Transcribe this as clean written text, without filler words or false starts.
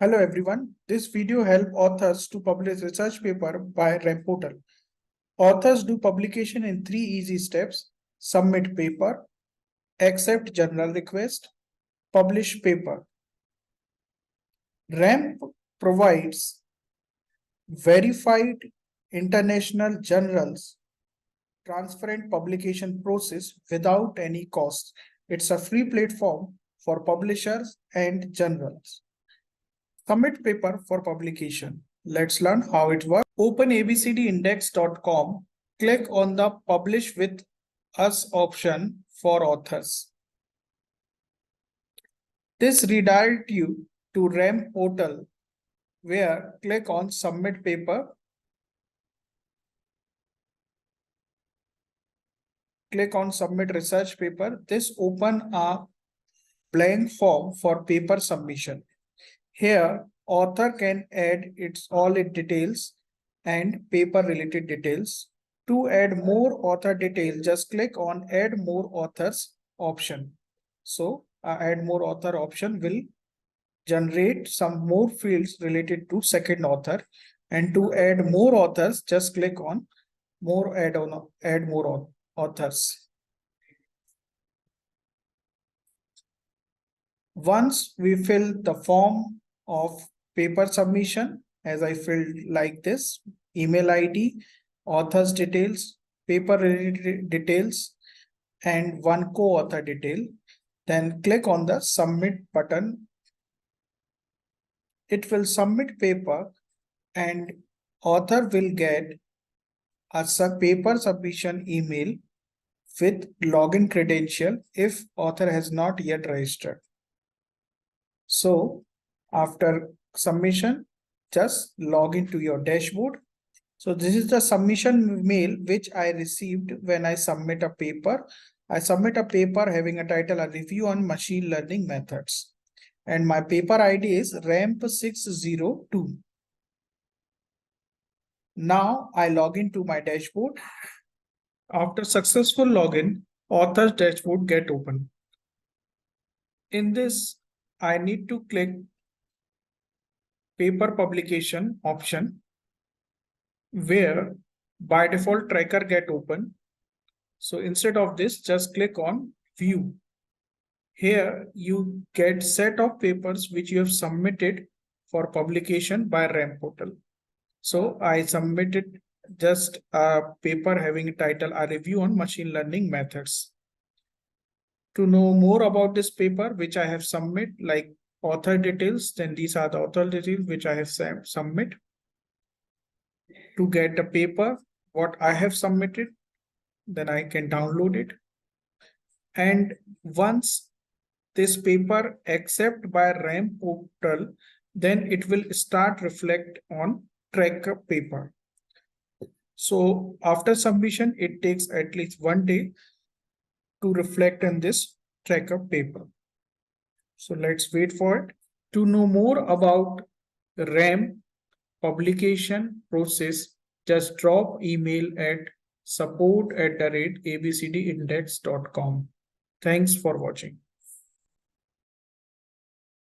Hello everyone. This video helps authors to publish research paper by RAM portal. Authors do publication in 3 easy steps: submit paper, accept journal request, publish paper. RAM provides verified international journals, transparent publication process without any cost. It's a free platform for publishers and journals. Submit paper for publication. Let's learn how it works. Open abcdindex.com. Click on the Publish with Us option for authors. This redirects you to RAM portal where click on Submit paper. Click on Submit research paper. This opens a blank form for paper submission. Here, author can add all its details and paper related details. To add more author detail, just click on Add More Authors option. So, Add More Author option will generate some more fields related to second author. And to add more authors, just click on Add More Authors. Once we fill the form of paper submission, as I filled like this: email ID, author's details, paper related details, and one co-author detail. Then click on the submit button. It will submit paper and author will get a paper submission email with login credential if author has not yet registered. So after submission, just log into your dashboard. So this is the submission mail which I received when I submit a paper. I submit a paper having a title, A Review on Machine Learning Methods. And my paper ID is RAMP602. Now I log into my dashboard. After successful login, author's dashboard get open. In this, I need to click paper publication option, where by default tracker get open. So instead of this, just click on view. Here you get set of papers which you have submitted for publication by RAM portal. So I submitted just a paper having a title, A Review on Machine Learning Methods. To know more about this paper which I have submit, like author details, then these are the author details which I have submit. To get the paper what I have submitted, then I can download it. And once this paper accepted by RAM portal, then it will start reflect on tracker paper. So after submission, it takes at least 1 day to reflect on this tracker paper. So let's wait for it. To know more about RAM publication process, just drop email at support@abcdindex.com. Thanks for watching.